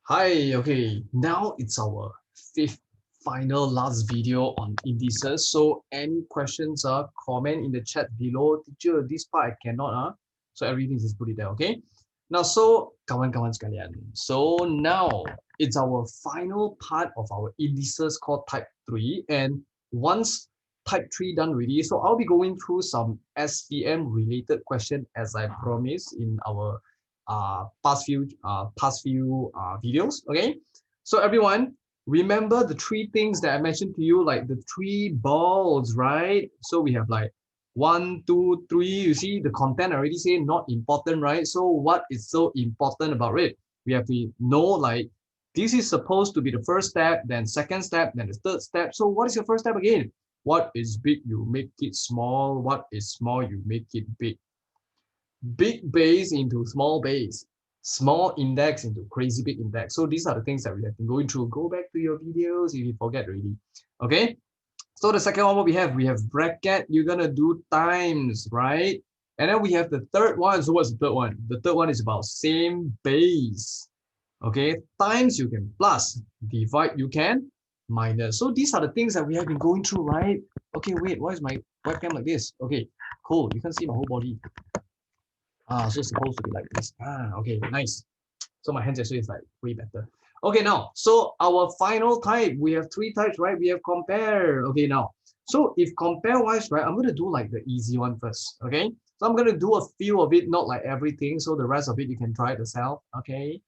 Hi, okay, now it's our fifth final last video on indices. So any questions, comment in the chat below. Teacher, this part I cannot, so everything just put it there, okay? Now, so kawan-kawan sekalian. So now it's our final part of our indices called type 3. And once type 3 done already, so I'll be going through some SPM related question as I promised in our past few videos. Okay, so everyone remember the three things that I mentioned to you, like the three balls, right? So we have like 1, 2, 3. You see the content already say not important, right? So what is so important about it? We have to know like this is supposed to be the first step, then second step, then the third step. So what is your first step again? What is big, you make it small. What is small, you make it big. Big base into small base, small index into crazy big index. So these are the things that we have been going through. Go back to your videos if you forget already. Okay. So the second one, what we have bracket. You're gonna do times, right? And then we have the third one. So what's the third one? The third one is about same base. Okay, times you can plus, divide you can minus. So these are the things that we have been going through, right? Okay, wait, why is my webcam like this? Okay, cool. You can see my whole body. So it's supposed to be like this. Okay, nice. So my hands actually is like way better. Okay, now, so our final type, we have three types, right? We have compare. Okay, now, so if compare wise, right, I'm going to do like the easy one first. Okay, so I'm going to do a few of it, not like everything. So the rest of it, you can try it yourself. Okay.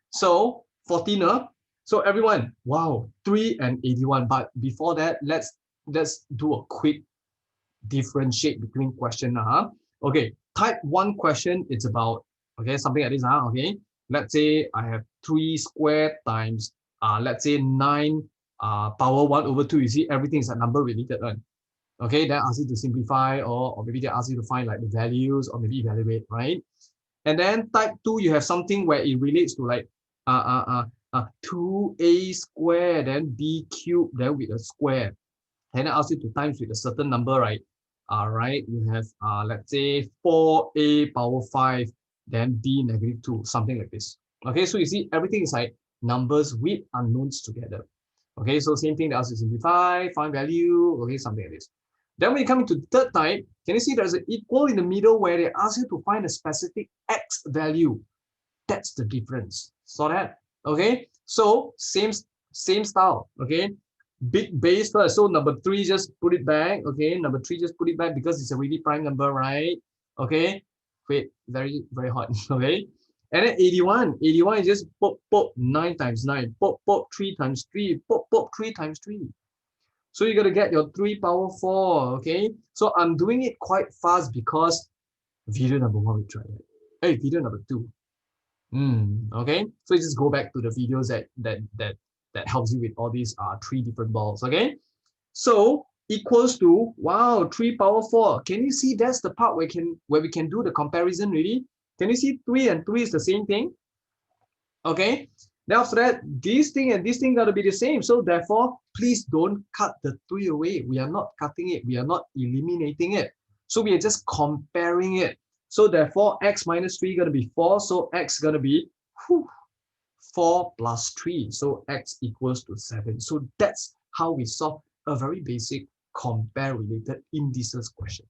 So 14, so everyone, wow, 3 and 81. But before that, let's do a quick differentiate between question. Okay, type 1 question, it's about, okay, something like this. Okay, let's say I have 3 squared times, let's say 9 power 1 over 2. You see, everything is a number related one. Okay, then ask you to simplify, or maybe they ask you to find like the values or maybe evaluate, right? And then type 2, you have something where it relates to like 2a squared, then b cubed, then with a square. And I ask you to times with a certain number, right? Right, you have let's say 4a power 5, then b negative 2, something like this. Okay, so you see everything is like numbers with unknowns together. Okay, so same thing, they ask you to simplify, find value, okay, something like this. Then when you come into the third type, can you see there's an equal in the middle where they ask you to find a specific x value? That's the difference. Saw that? Okay, so same style. Okay, big base first. So number 3, just put it back. Okay, number 3, just put it back because it's a really prime number, right? Okay, wait, very hot. Okay, and then 81 is just pop 9 times 9, pop 3 times 3, pop 3 times 3. So you're gonna get your 3 power 4. Okay, so I'm doing it quite fast because video number 1 we tried it. Hey, video number 2. Okay, so you just go back to the videos that helps you with all these 3 different balls. Okay, so equals to, wow, 3 power 4. Can you see that's the part where we can do the comparison really? Can you see 3 and 3 is the same thing? Okay, now after that, this thing and this thing got to be the same. So therefore, please don't cut the 3 away. We are not cutting it. We are not eliminating it. So we are just comparing it. So therefore, x minus 3 going to be 4. So x going to be 4 plus 3. So x equals to 7. So that's how we solve a very basic compare related indices question.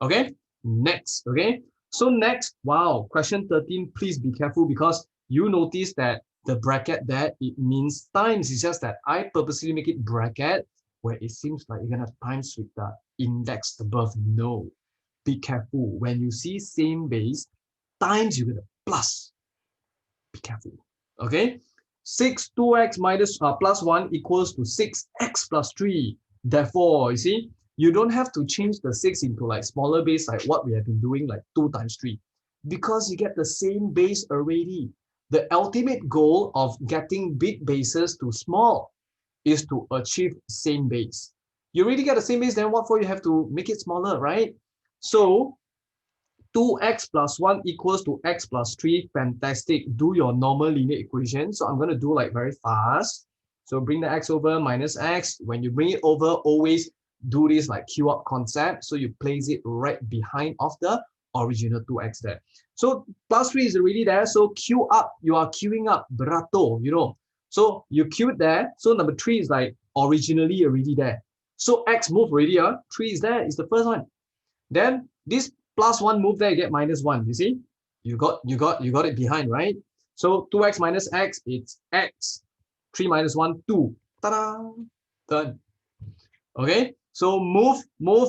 Okay, next. Okay, so next, wow, question 13, please be careful because you notice that the bracket there, it means times. It's just that I purposely make it bracket where it seems like you're gonna times with the index above. No, be careful. When you see same base, times you're gonna plus. Be careful. Okay, 2x minus plus 1 equals to 6x plus 3. Therefore, you see, you don't have to change the 6 into like smaller base like what we have been doing, like 2 times 3, because you get the same base already. The ultimate goal of getting big bases to small is to achieve same base. You already get the same base, then what for you have to make it smaller, right? So 2x plus 1 equals to x plus 3. Fantastic. Do your normal linear equation. So I'm going to do like very fast. So bring the x over, minus x. When you bring it over, always do this like Q up concept. So you place it right behind of the original 2x there. So plus 3 is already there. So queue up, you are queuing up, berato, you know. So you queued there. So number 3 is like originally already there. So x move already, 3 is there, is the first one. Then this plus 1 move there, you get minus 1. You see? You got it behind, right? So 2x minus x, it's x. 3 minus 1, 2. Ta-da! Done. Okay, so move,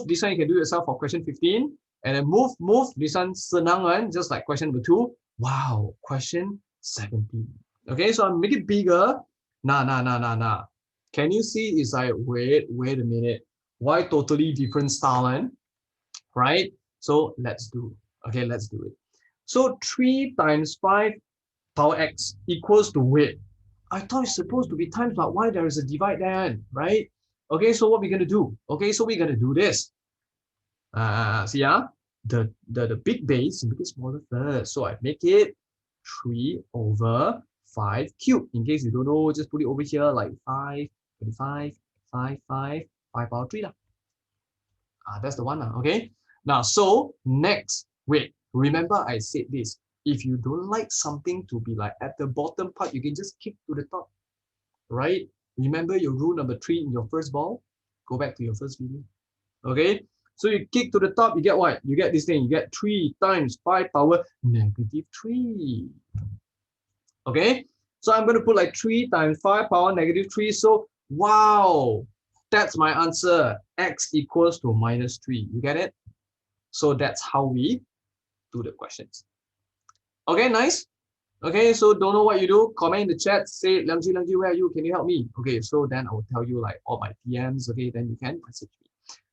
this one you can do yourself for question 15. And then move, this one senang one, just like question number 2. Wow, question 17. Okay, so I'll make it bigger. Nah. Can you see it's like, wait a minute. Why totally different style, one? Right? So let's do it. So 3 times 5 power x equals to, wait, I thought it's supposed to be times, but why there is a divide there, right? Okay, so what we're going to do? Okay, so we're going to do this. See, the big base, make it smaller first. So I make it 3 over 5 cubed. In case you don't know, just put it over here like 5, 25, 5 power 3. That's the one. Okay. Now, so next, wait, remember I said this. If you don't like something to be like at the bottom part, you can just kick to the top, right? Remember your rule number 3 in your first ball? Go back to your first video. Okay. So you kick to the top, you get what? You get this thing. You get 3 times 5 power negative 3. Okay. So I'm going to put like 3 times 5 power negative 3. So, wow, that's my answer. X equals to minus 3. You get it? So that's how we do the questions. Okay, nice. Okay, so don't know what you do, comment in the chat, say, Liang, where are you? Can you help me? Okay, so then I will tell you like all my PMs. Okay, then you can message me.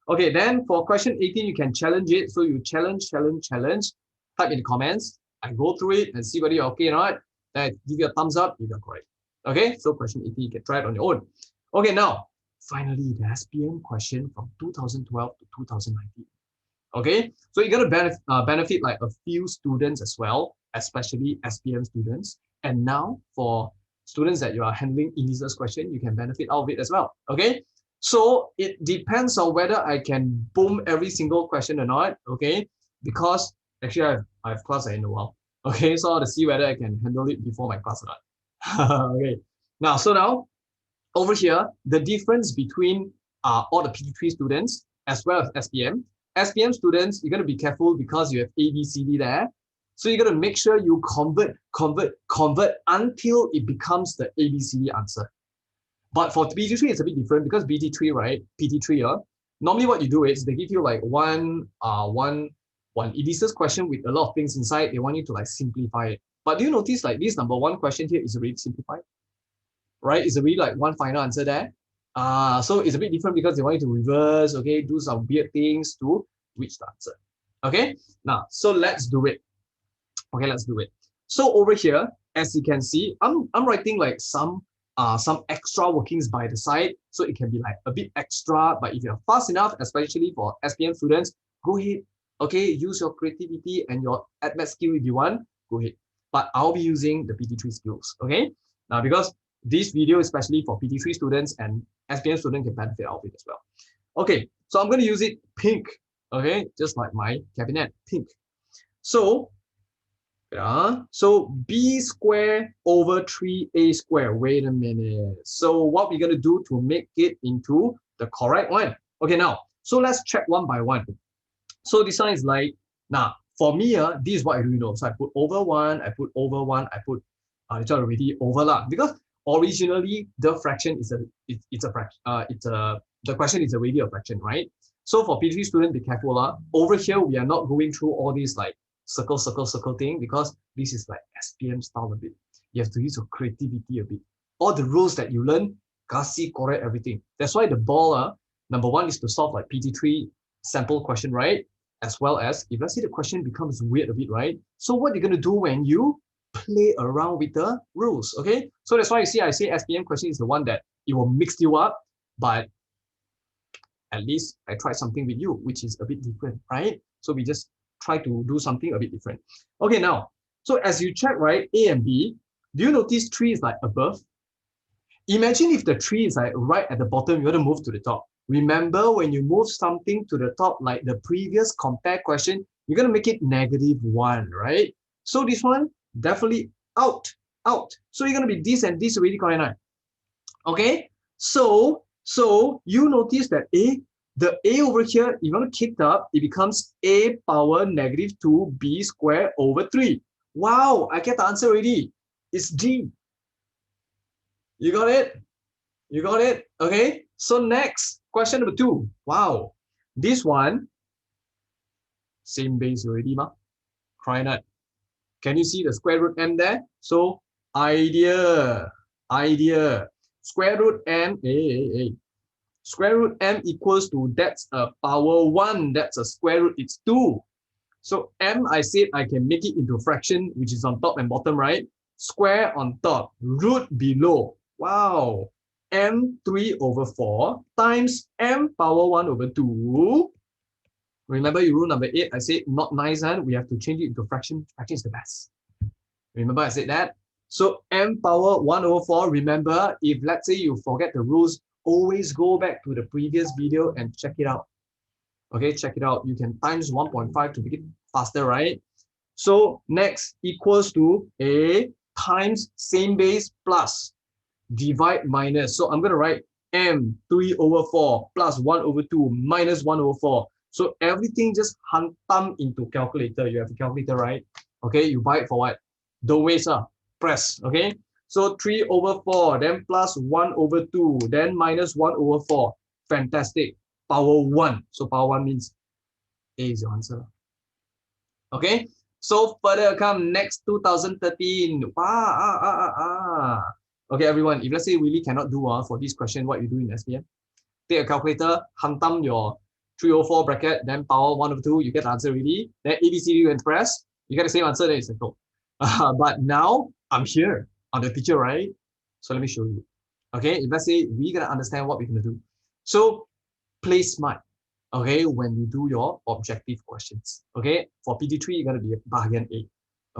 Okay, then for question 18, you can challenge it. So you challenge, type in the comments. I go through it and see whether you're okay or not. Then give you a thumbs up if you're correct. Okay, so question 18, you can try it on your own. Okay, now, finally, the SPM question from 2012 to 2019. Okay, so you're going to benefit like a few students as well, especially SPM students. And now for students that you are handling Indices question, you can benefit out of it as well. Okay, so it depends on whether I can boom every single question or not. Okay, because actually I have class in a while. Okay, so I'll have to see whether I can handle it before my class or not. Okay, now over here, the difference between all the PT3 students as well as SPM. SPM students, you're going to be careful because you have A, B, C, D there. So you're going to make sure you convert until it becomes the A, B, C, D answer. But for PT3, it's a bit different because PT3, right? PT3, normally what you do is they give you like one Indices question with a lot of things inside. They want you to like simplify it. But do you notice like this number 1 question here is already simplified? Right? It's already like one final answer there. So it's a bit different because they want you to reverse, okay, do some weird things to reach the answer. Okay, now, so let's do it. Okay, let's do it. So over here, as you can see, I'm writing like some extra workings by the side. So it can be like a bit extra, but if you're fast enough, especially for SPM students, go ahead. Okay, use your creativity and your math skill if you want, go ahead. But I'll be using the PT3 skills, okay? Now, because this video, especially for PT3 students and SPM students, can benefit out of it as well. Okay, so I'm going to use it pink, okay, just like my cabinet, pink. So, so B squared over 3A squared. Wait a minute. So what we're going to do to make it into the correct one? Okay, now, so let's check one by one. So this one is like, now, for me, this is what I do know. So I put over 1, I put over 1, I put it's already over lah, because originally the fraction is the question is already a fraction, right? So for PT3 students, be careful. Over here, we are not going through all these like circle thing because this is like SPM style a bit. You have to use your creativity a bit. All the rules that you learn, kasi correct everything. That's why the ball, number 1 is to solve like PT3 sample question, right? As well as if let's say the question becomes weird a bit, right? So what you're gonna do when you play around with the rules, okay? So that's why you see I say SPM question is the one that it will mix you up, but at least I tried something with you, which is a bit different, right? So we just try to do something a bit different. Okay, now, so as you check, right, A and B, do you notice 3 is like above? Imagine if the 3 is like right at the bottom, you want to move to the top. Remember when you move something to the top, like the previous compare question, You're going to make it -1, right? So this one, definitely out. So you're going to be this and this already, correct? Okay? So you notice that the A over here, if you want to kick up, it becomes A power -2B squared over 3. Wow, I get the answer already. It's D. You got it? You got it? Okay. So next, question number 2. Wow. This one, same base already, ma. Try not. Can you see the square root m there? So idea. Square root m, square root m equals to, that's a power 1. That's a square root, it's 2. So m, I said I can make it into fraction, which is on top and bottom, right? Square on top, root below. Wow. m3/4 times m power 1 over 2. Remember your rule number 8, I said not nice, and we have to change it into fraction. Fraction is the best. Remember I said that? So m power 1/4, remember, if let's say you forget the rules, always go back to the previous video and check it out. Okay, check it out. You can times 1.5 to make it faster, right? So next, equals to a times same base plus divide minus. So I'm going to write m3/4 plus 1/2 minus 1/4. So everything just hantam into calculator. You have a calculator, right? Okay, you buy it for what? Don't waste, press. Okay, so 3/4, then plus 1/2, then minus 1/4. Fantastic. Power 1. So power 1 means A is your answer. Okay, so further come next 2013. Okay, everyone, if let's say really cannot do for this question, what you do in SPM? Take a calculator, hantam your 3/4 bracket, then power 1/2, you get the answer already. Then ABCD you can press, you get the same answer, then it's simple. But now I'm here, I'm the teacher, right? So let me show you. Okay, if let's say we're gonna understand what we're gonna do. So play smart. Okay, when you do your objective questions. Okay, for PT3, you're gonna be bahagian A.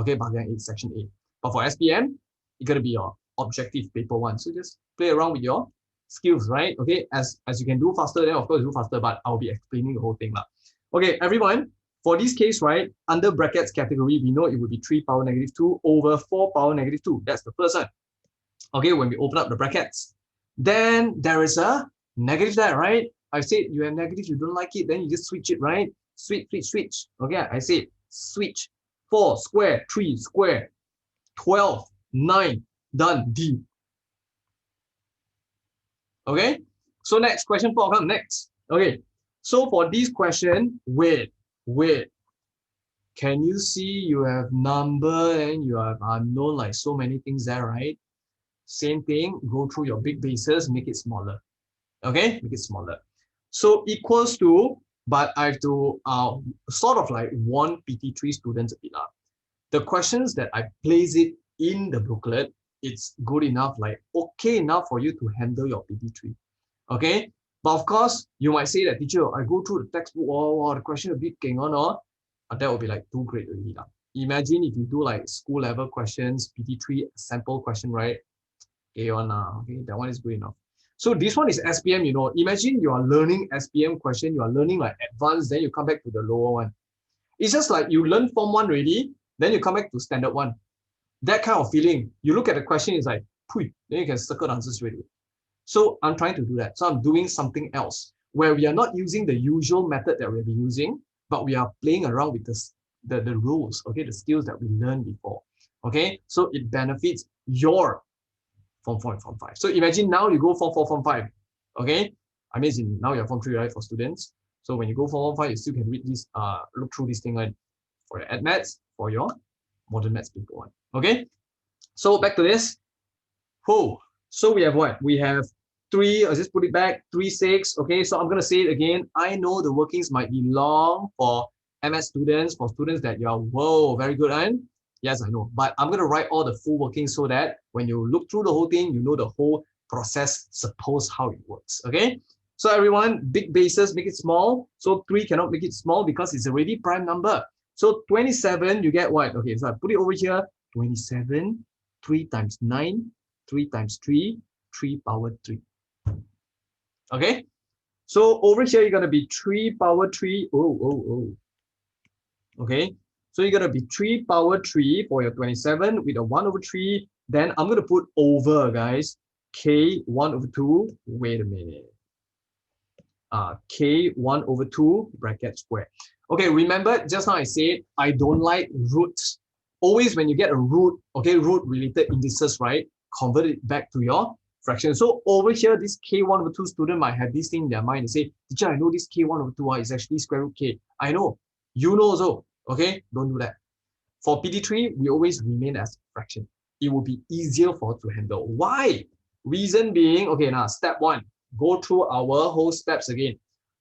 Okay, bahagian A, section A. But for SPM, you're gonna be your objective paper 1. So just play around with your skills, right? Okay, as you can do faster, then of course do faster, but I'll be explaining the whole thing. Okay, everyone, for this case, right, under brackets category, we know it would be 3 power -2 over 4 power -2. That's the first one. Okay, when we open up the brackets, then there is a negative there, right? I said you have negative, you don't like it, then you just switch it, right? Switch. Okay, I said switch. 4 square, 3 square, 12, 9, done, D. Okay, so next question 4 come next. Okay, so for this question, wait. Can you see you have number and you have unknown, like so many things there, right? Same thing, go through your big bases, make it smaller. Okay, make it smaller. So equals to, but I have to sort of like warn PT3 students a bit. The questions that I place it in the booklet, it's good enough, like okay enough for you to handle your PT3. Okay, but of course, you might say that, teacher, I go through the textbook, the question a bit going on, that will be like too great already. Imagine if you do like school level questions, PT3 sample question, right? Okay, that one is good enough. So this one is SPM, imagine you are learning SPM question, you are learning like advanced, then you come back to the lower one. It's just like you learn form 1 already, then you come back to standard 1. That kind of feeling. You look at the question, it's like, then you can circle the answers straight away. So I'm trying to do that. So I'm doing something else where we are not using the usual method that we've been using, but we are playing around with the rules, okay, the skills that we learned before. Okay, so it benefits your Form 4 and Form 5. So imagine now you go Form 4, Form 5. Okay, I mean now you're Form 3, right, for students. So when you go Form 5, you still can read this, look through this thing, right, for your maths, for your modern maths paper 1. Okay, so back to this. So we have what? We have 3, I'll just put it back, 3, 6. Okay, so I'm going to say it again. I know the workings might be long for MS students, for students that you are, whoa, very good, and yes, I know. But I'm going to write all the full workings so that when you look through the whole thing, you know the whole process, suppose how it works. Okay, so everyone, big bases, make it small. So 3 cannot make it small because it's already prime number. So 27, you get what? Okay, so I put it over here. 27, 3 times 9, 3 times 3, 3 power 3. Okay, so over here you're gonna be 3 power 3. Okay, so you're gonna be 3 power 3 for your 27 with a 1 over 3. Then I'm gonna put over, guys, k 1 over 2. Wait a minute. K 1 over 2 bracket square. Okay, remember just now I said I don't like roots. Always when you get a root, okay, root related indices, right? Convert it back to your fraction. So over here, this K1 over 2 student might have this thing in their mind and say, teacher, I know this K1 over 2 is actually square root K. I know, you know also, okay? Don't do that. For PT3, we always remain as fraction. It will be easier for us to handle. Why? Reason being, okay, now step 1, go through our whole steps again.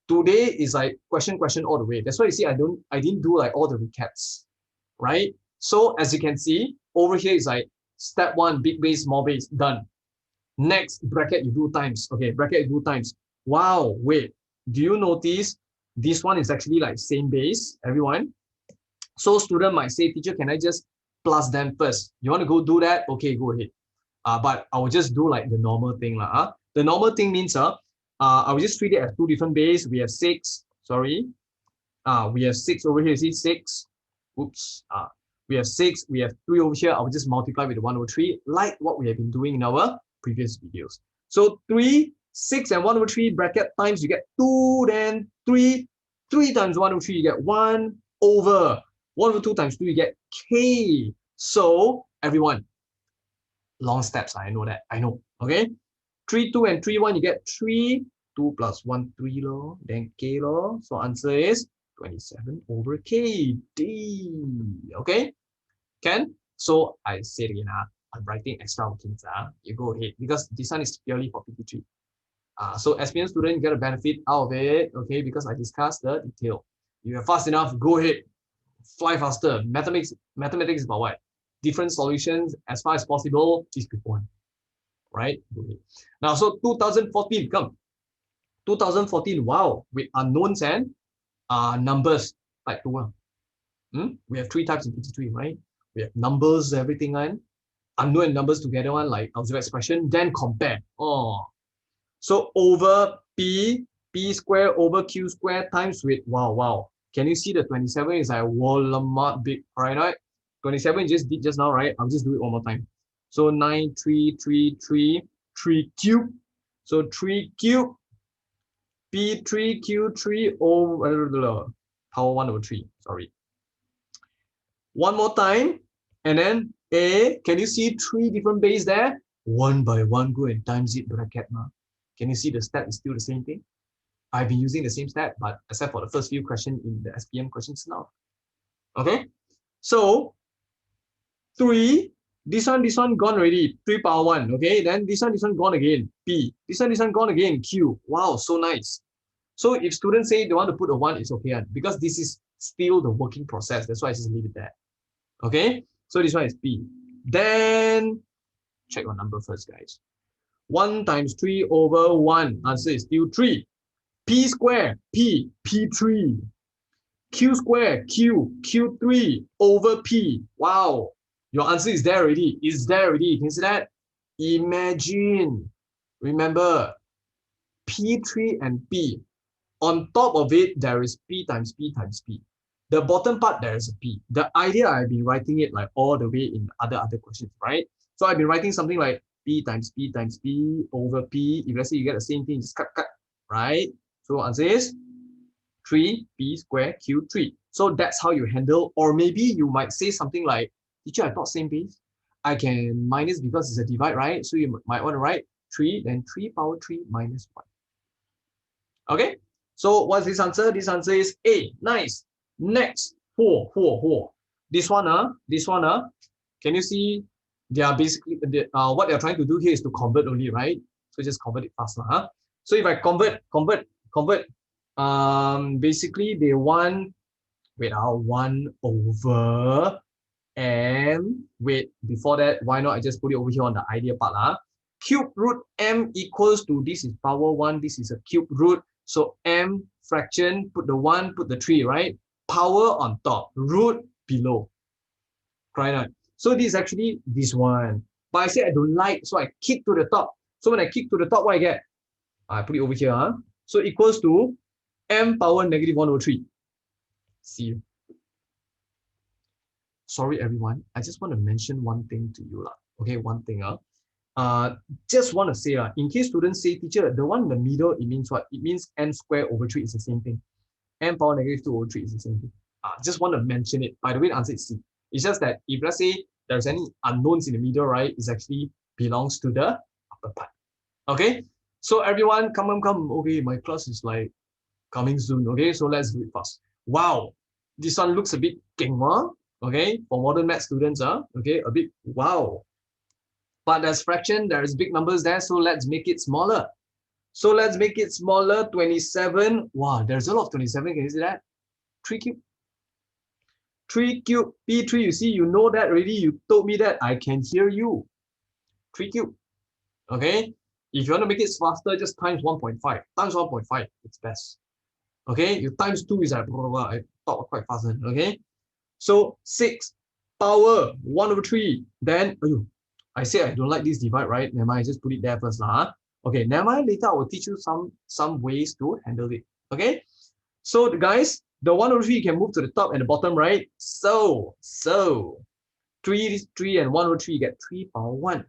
Today is like question all the way. That's why you see I didn't do like all the recaps, right? So as you can see, over here is like step 1, big base, small base, done. Next, bracket you do times. Okay, bracket you do times. Wow, wait, do you notice this one is actually like same base, everyone? So student might say, teacher, can I just plus them first? You want to go do that? Okay, go ahead. But I will just do like the normal thing. The normal thing means I will just treat it as 2 different base. We have 6, sorry. We have 6 over here, see 6. Oops. We have 6, we have 3 over here. I will just multiply with the 1 over 3, like what we have been doing in our previous videos. So 3, 6 and 1 over 3 bracket times, you get 2, then 3. 3 times 1 over 3, you get 1 over 1 over 2 times 2, you get k. So everyone, long steps, I know that, I know, okay? 3, 2 and 3, 1, you get 3, 2 plus 1, 3 law, then k law. So answer is 27 over k, d, okay? Can? So I say it again, I'm writing extra workings, you go ahead, because this one is purely for PT3. So SPM student get a benefit out of it, okay, because I discussed the detail. You are fast enough, go ahead, fly faster. Mathematics is about what? Different solutions as far as possible, please pick one, right? Now, so 2014, come. 2014, wow, with unknowns and numbers, like two. We have 3 types in PT3, right? We have numbers, everything, and unknown and numbers together, one like algebra expression, then compare. Oh, so over P square over Q square times with, wow. Can you see the 27 is like Walmart big, right? 27 just did just now, right? I'll just do it one more time. So 3 cube. So 3 cube P3 Q3 over power 1 over 3. Sorry. One more time. And then A, can you see 3 different base there? 1 by 1, go and times it bracket. Can you see the step is still the same thing? I've been using the same step, but except for the first few questions in the SPM questions now. Okay, so 3, this one gone already, 3 power 1. Okay, then this one gone again, P. This one gone again, Q. Wow, so nice. So if students say they want to put a 1, it's okay, because this is still the working process. That's why I just leave it there. Okay, so this one is P. Then check your number first, guys. 1 times 3 over 1. Answer is still 3. P square, P, P3. Q square, Q, Q3 over P. Wow. Your answer is there already. It's there already. Can you see that? Imagine. Remember, P3 and P. On top of it, there is P times P times P. The bottom part, there is a P. The idea, I've been writing it like all the way in other questions, right? So I've been writing something like P times P times P over P. If let's say you get the same thing, just cut, right? So answer is 3P square Q3. So that's how you handle, or maybe you might say something like, teacher, I thought same base. I can minus because it's a divide, right? So you might want to write 3, then 3 power 3 minus 1. Okay, so what's this answer? This answer is A. Nice. Next, 4. This one, can you see? They are basically what they're trying to do here is to convert only, right? So just convert it fast, huh? So if I convert, basically they want 1 over m. Wait, before that, why not I just put it over here on the idea part, cube root m equals to, this is power 1, this is a cube root. So m fraction, put the 1, put the 3, right? Power on top, root below. Right? So this is actually this one. But I say I don't like, so I kick to the top. So when I kick to the top, what I get? I put it over here. So equals to m power negative 1 over 3. See you. sorry everyone, I just want to mention one thing to you. Okay, one thing. Just want to say, in case students say, teacher, the one in the middle, it means what? It means n squared over 3 is the same thing. N power negative 2 over 3 is the same thing. Just want to mention it. By the way, the answer is C. It's just that if let's say there's any unknowns in the middle, right, it actually belongs to the upper part. Okay, so everyone, come. Okay, my class is like coming soon. Okay, so let's do it fast. Wow, this one looks a bit kengwa. Okay, for modern math students, okay, a bit wow. But there's fraction, there's big numbers there, so let's make it smaller. So let's make it smaller. 27. Wow, there's a lot of 27. Can you see that? 3 cube. 3 cube. P3, you see, you know that already. You told me that. I can hear you. 3 cube. Okay. If you want to make it faster, just times 1.5. Times 1.5. It's best. Okay. You times 2 is like, blah, blah, blah. I thought quite fast. Okay. So 6 power 1 over 3. Then, I say I don't like this divide, right? Never mind, just put it there first. Okay, never mind. Later I will teach you some ways to handle it. Okay. So guys, the 1 over 3 can move to the top and the bottom, right? So 3 and 1 over 3 get 3 power 1.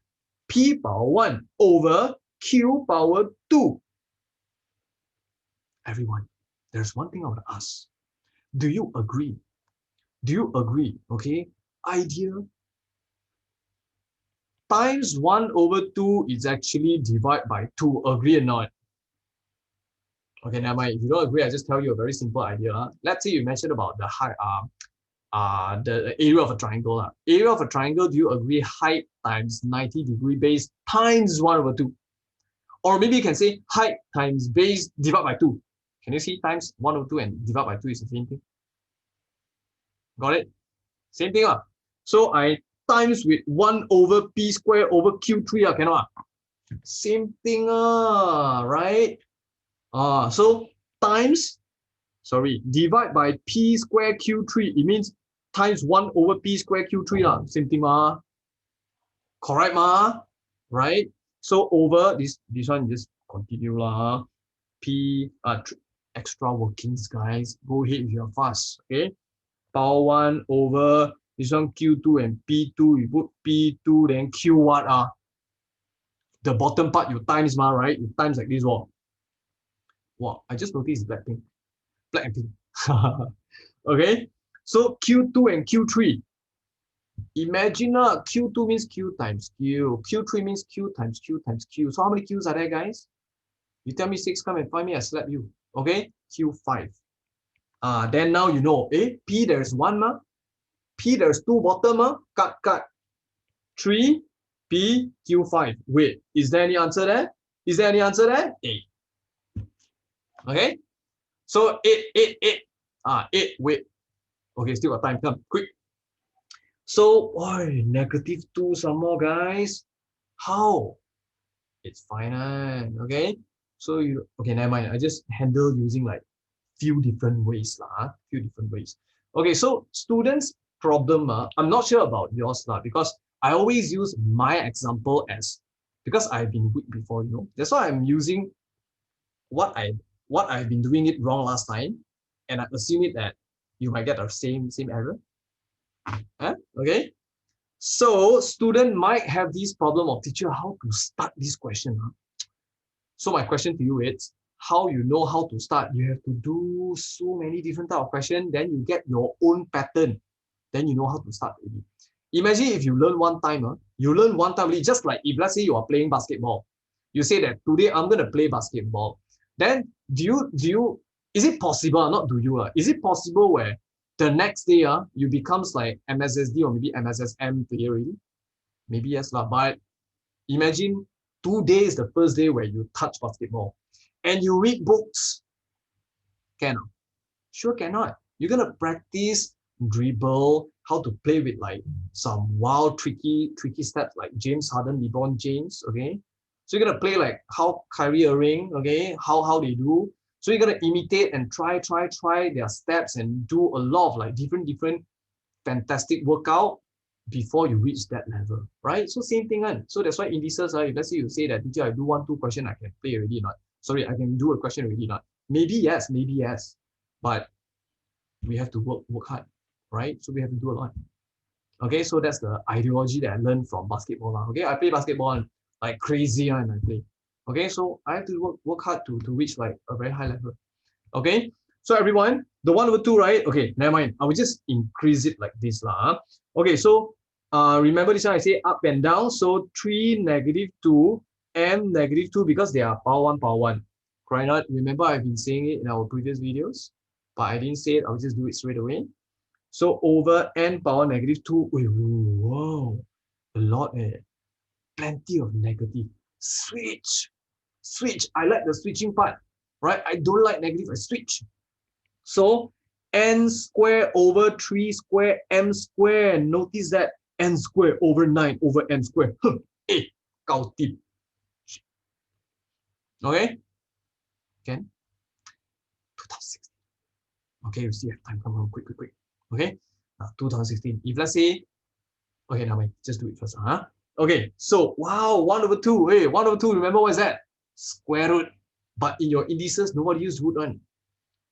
P power 1 over Q power 2. Everyone, there's one thing I want to ask. Do you agree? Do you agree? Okay. Idea times 1 over 2 is actually divided by 2. Agree or not? Okay, never mind. If you don't agree, I just tell you a very simple idea. Let's say you mentioned about the height, the area of a triangle. Area of a triangle, do you agree height times 90-degree base times 1 over 2? Or maybe you can say height times base divided by 2. Can you see times 1 over 2 and divide by 2 is the same thing? Got it? Same thing. So I times with 1 over P square over Q3. Cannot. Same thing. Right? So times, divide by P square Q3. It means times 1 over P square Q3. Same thing. Correct, right? So over this one, just continue. P, extra workings, guys. Go ahead if you're fast. Okay. Power 1 over this one Q2 and P2. You put P2, then Q what? The bottom part you times, right? You times like this. Wow, I just noticed black thing. Black and pink. Okay. So Q2 and Q3. Imagine Q2 means Q times Q. Q3 means Q times Q times Q. So how many Qs are there, guys? You tell me 6, come and find me, I slap you. Okay, Q5. Then now you know, P there's 1, P there's 2 bottom, cut. 3, P, Q5. Wait, is there any answer there? Is there any answer there? 8. Okay, so 8. 8, wait. Okay, still got time, come, quick. So, -2 some more, guys. How? It's finite, okay? So okay, never mind. I just handle using like few different ways, few different ways. Okay, so students' problem, I'm not sure about yours, because I always use my example because I've been weak before, That's why I'm using what I've been doing it wrong last time, and I assume it that you might get the same error. Okay. So student might have this problem of, teacher, how to start this question. So my question to you is, how you know how to start? You have to do so many different type of questions, then you get your own pattern. Then you know how to start already. Imagine if you learn one time, just like if let's say you are playing basketball. You say that today I'm gonna play basketball. Then is it possible, not do you, is it possible where the next day you becomes like MSSD or maybe MSSM player already? Maybe yes, but imagine today is the first day where you touch basketball and you read books. Cannot. Sure cannot. You're gonna practice dribble, how to play with like some wild tricky steps like James Harden, LeBron James. Okay, so you're gonna play like how Kyrie Irving, okay, how they do. So you're gonna imitate and try their steps and do a lot of like different fantastic workout before you reach that level, right? So same thing, so that's why indices, if let's say you say that, teacher, I do 1, 2 question, I can play already, not. Sorry, I can do a question already, not. Maybe yes, but we have to work hard, right? So we have to do a lot. Okay, so that's the ideology that I learned from basketball. Okay, I play basketball like crazy and I play. Okay, so I have to work hard to reach like a very high level. Okay, so everyone, the 1/2, right? Okay, never mind. I will just increase it like this lah. Okay, so remember this one I say up and down. So 3, -2, and -2 because they are power 1, power 1. Correct not? Remember I've been saying it in our previous videos, but I didn't say it. I'll just do it straight away. So over n power -2. Whoa, a lot eh. Plenty of negative. Switch. Switch. I like the switching part. Right? I don't like negative. I switch. So n square over 3 square m square. Notice that n square over 9 over n square. Eh, gao tip. Okay? Can? 2016. Okay, you still have time. Come on, quick. Okay? 2016. If let's say, okay, now just do it first. Okay, so wow, 1/2. Hey, 1/2, remember what is that? Square root. But in your indices, nobody use root one.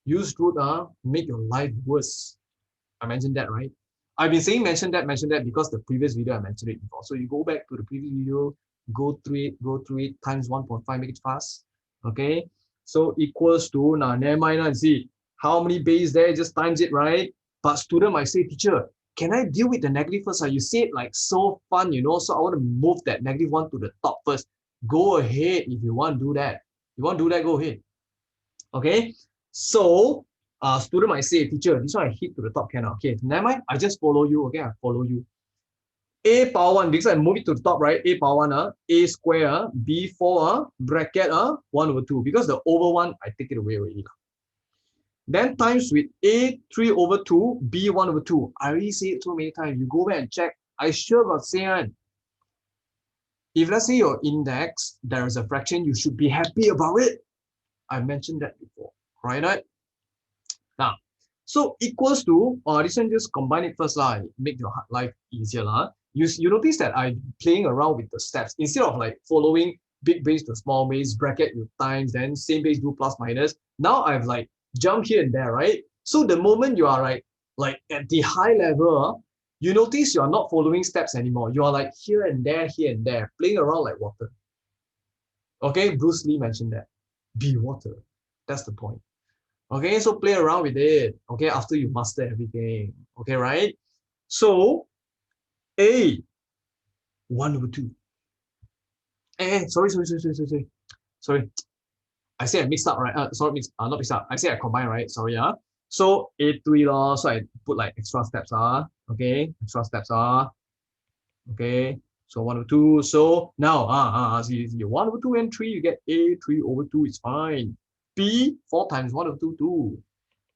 Use root make your life worse. I mentioned that, right? I've been saying mention that because the previous video I mentioned it before. So you go back to the previous video, go through it, times 1.5, make it fast. Okay, so equals to, now never mind and see how many base there, just times it, right? But student might say, teacher, can I deal with the negative first? You say it like so fun, you know, so I want to move that -1 to the top first. Go ahead if you want to do that. You want to do that, go ahead. Okay, so student might say, teacher, this one I hit to the top, cannot. Okay, never mind, I just follow you. Okay, I follow you. A power 1, because I move it to the top, right? A power 1, A square, B4, bracket 1/2. Because the over 1, I take it away already. Then times with A 3/2, B 1/2. I already say it so many times. You go back and check. I sure got say one. If let's say your index, there is a fraction, you should be happy about it. I mentioned that before, right? Now, so equals to, this one just combine it first lah, make your life easier lah. You notice that I'm playing around with the steps instead of like following big base to small base, bracket with times, then same base do plus minus. Now I've like jumped here and there, right? So the moment you are like at the high level, you notice you are not following steps anymore. You are like here and there, playing around like water. Okay, Bruce Lee mentioned that. Be water. That's the point. Okay, so play around with it. Okay, after you master everything. Okay, right? So A 1/2. Sorry. I say I mixed up, right? Sorry, not mixed up. I say I combine, right? Sorry, So A3 law. So I put like extra steps, okay, extra steps, okay. So 1/2. So now, see 1/2 and 3, you get A 3/2. It's fine. B 4 times 1/2, 2.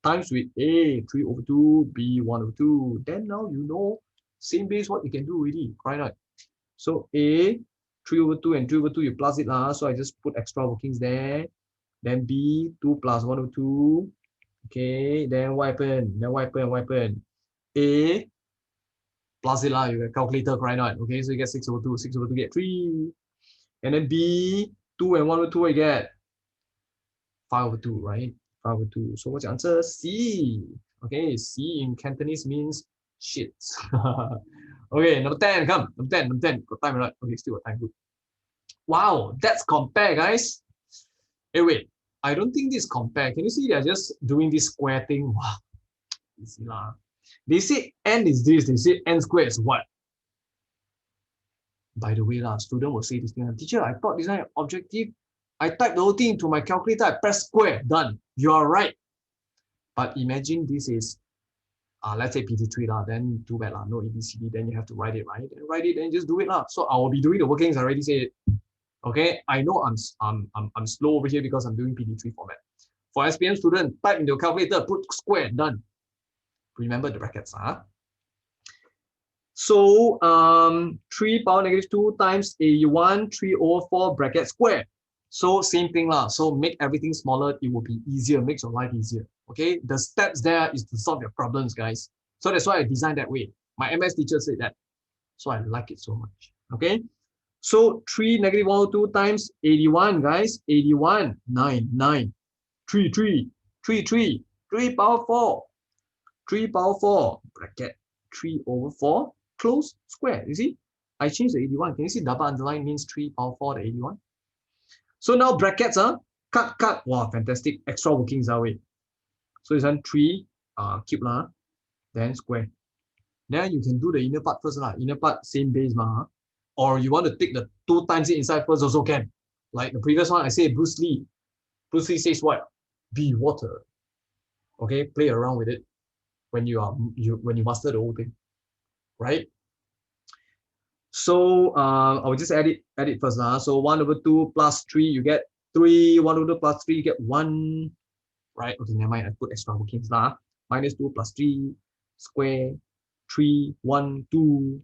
Times with A 3/2, B 1/2. Then now you know same base what you can do already, right? So A 3/2 and 3/2, you plus it so I just put extra workings there. Then B 2 plus 1/2. Okay, then what happened? A plus it you get calculator, right? Okay, so you get 6/2, 6/2 get 3. And then B 2 and 1/2 you get 5/2, right? 5/2. So what's your answer? C. Okay, C in Cantonese means shit. Okay, number 10, come. Number 10. Got time, right? Okay, still got time. Good. Wow, that's compare, guys. Hey, wait. I don't think this is compare. Can you see they're just doing this square thing? Wow. Easy lah. They say n is this. They say n squared is what? By the way, student will say this thing. Teacher, I thought this is objective. I typed the whole thing into my calculator. I press square. Done. You are right. But imagine this is, let's say PT3 then too bad no ABCD. Then you have to write it, right? And write it and just do it So I will be doing the workings. I already said it. Okay, I know I'm slow over here because I'm doing PT3 format. For SPM student, type in your calculator, put square, done. Remember the brackets, So 3 power -2 times A1 3/4 bracket square. So same thing So make everything smaller, it will be easier, makes your life easier. Okay, the steps there is to solve your problems, guys. So that's why I designed that way. My MS teacher said that, so I like it so much. Okay. So 3 -1/2 times 81, guys. 81, 9, 3, 3 power 4. 3 power 4, bracket 3/4. close square. You see, I changed the 81. Can you see double underline means 3 power 4 the 81? So now brackets, cut. Wow, fantastic. Extra workings are way. So it's on 3 cube lah, then square. Then you can do the inner part first lah. Inner part same base ma. Or you want to take the 2 times it inside first also can. Like the previous one, I say Bruce Lee. Bruce Lee says what? Be water. Okay, play around with it when you master the whole thing, right? So I will just add it first lah. So 1/2 plus 3, you get 3. 1/2 plus 3, you get 1. Right? Okay, never mind. I put extra workings lah. -2 plus 3 square 3 1 2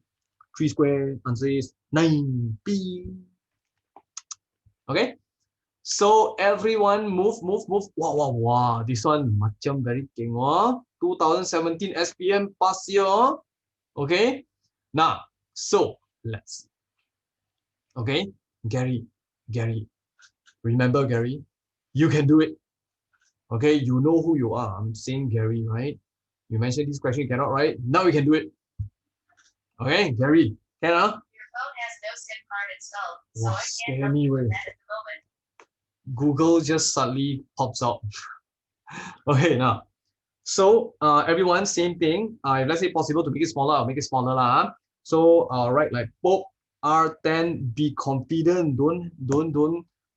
3 square. Answer is 9. Okay. So everyone move. Wow. This one macam very king. 2017 SPM pass year. Okay. Now, so let's see. Okay, Gary. Remember Gary? You can do it. Okay, you know who you are. I'm saying Gary, right? You mentioned this question, you cannot, right? Now you can do it. Okay, Gary. Can Your phone has no SIM card installed, so I can't help you with that at the moment. Google just suddenly pops out. Okay, now. So everyone, same thing. If let's say possible to make it smaller, I'll make it smaller lah. So right, like Pope R10, be confident.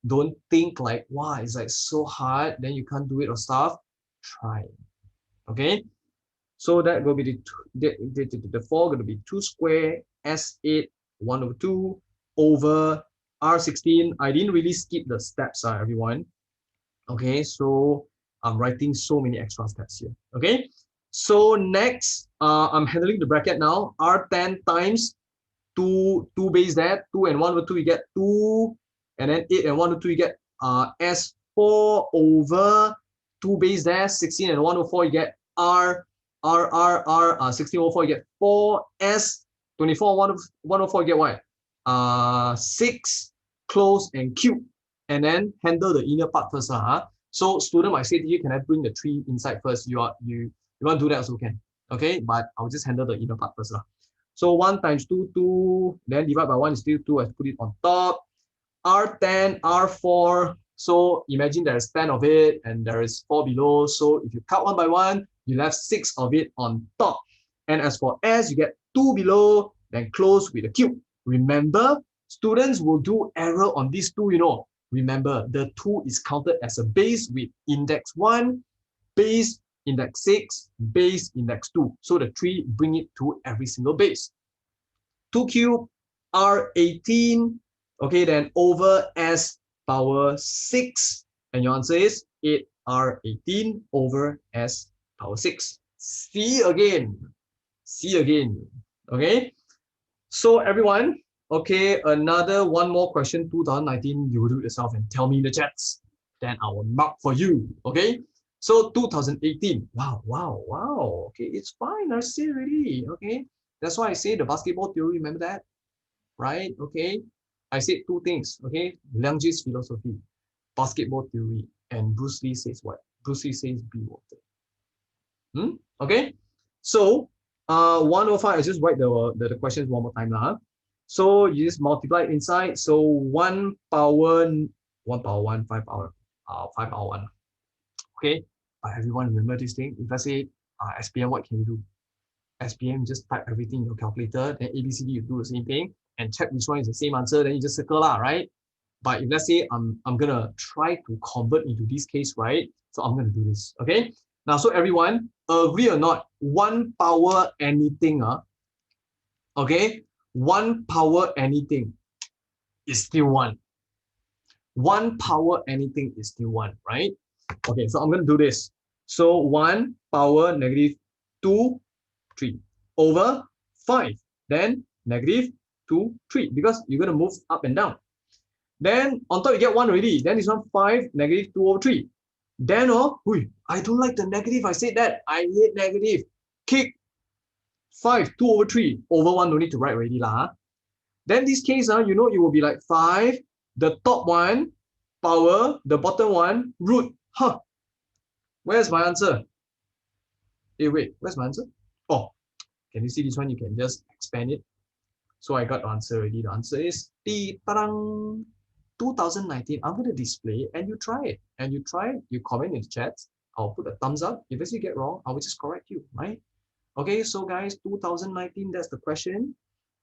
Don't think like, wow, it's like so hard, then you can't do it or stuff. Try. Okay. So that will be the 4 going to be 2 square S8 1/2 over R16. I didn't really skip the steps, everyone. Okay, so I'm writing so many extra steps here. Okay, so next, I'm handling the bracket now. R10 times 2 base there, 2 and 1/2, you get 2, and then 8 and 1/2, you get S4 over 2 base there, 16 and 1/4, you get R 16/4, you get 4S, 24 1/4, you get what? 6 close and cube, and then handle the inner part first. So student might say to you, can I bring the 3 inside first? You want to do that also can. Okay, but I'll just handle the inner part first. So 1 times 2, 2, then divide by 1 is still 2. I put it on top. R10, R4. So imagine there's 10 of it and there is 4 below. So if you cut 1 by 1, you left 6 of it on top. And as for S, you get 2 below, then close with a cube. Remember, students will do error on these 2, you know. Remember, the 2 is counted as a base with index 1, base index 6, base index 2. So the 3, bring it to every single base. 2 cube, R18, okay, then over S power 6. And your answer is 8R18 over S power 6. See again. Okay, so everyone, okay, one more question, 2019, you will do it yourself and tell me in the chats. Then I will mark for you, okay? So 2018, wow, okay, it's fine, I say already, okay? That's why I say the basketball theory, remember that? Right, okay? I said 2 things, okay? Liang's philosophy, basketball theory, and Bruce Lee says what? Bruce Lee says be water. Okay, so 105, I just write the questions one more time lah. So you just multiply inside. So 1 power 1, 5 power 1. Okay, but everyone remember this thing. If I say SPM, what can you do? SPM, just type everything in your calculator. Then ABCD, you do the same thing and check which one is the same answer. Then you just circle lah, right? But if let's say I'm gonna try to convert into this case, right? So I'm gonna do this. Okay. Now, so everyone, agree or not? 1 power anything, okay? 1 power anything is still 1. 1 power anything is still 1, right? Okay, so I'm going to do this. So 1 power -2, 3 over 5. Then -2, 3, because you're going to move up and down. Then on top you get 1 already. Then this one 5, -2 over 3. Then I don't like the negative. I said that. I hate negative. Kick 5, 2 over 3. Over 1, no need to write already lah. Then this case, you know, it will be like 5, the top one, power, the bottom one, root. Where's my answer? Hey, wait, where's my answer? Oh, Can you see this one? You can just expand it. So I got the answer already. The answer is 2019. I'm going to display and you try it. And you try it, you comment in the chat. I'll put a thumbs up. If you get wrong, I will just correct you, right? Okay, so guys, 2019, that's the question.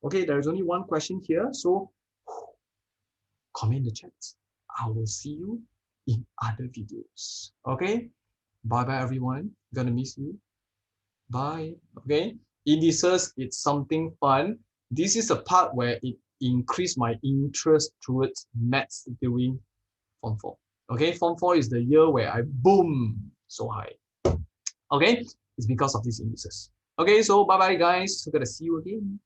Okay, there's only one question here. So comment in the chat. I will see you in other videos. Okay, bye-bye, everyone. Gonna miss you. Bye. Okay, indices, it's something fun. This is a part where it increased my interest towards maths during Form 4. Okay, Form 4 is the year where I boom so high. Okay, it's because of these indices. Okay, so bye-bye, guys. We're gonna see you again.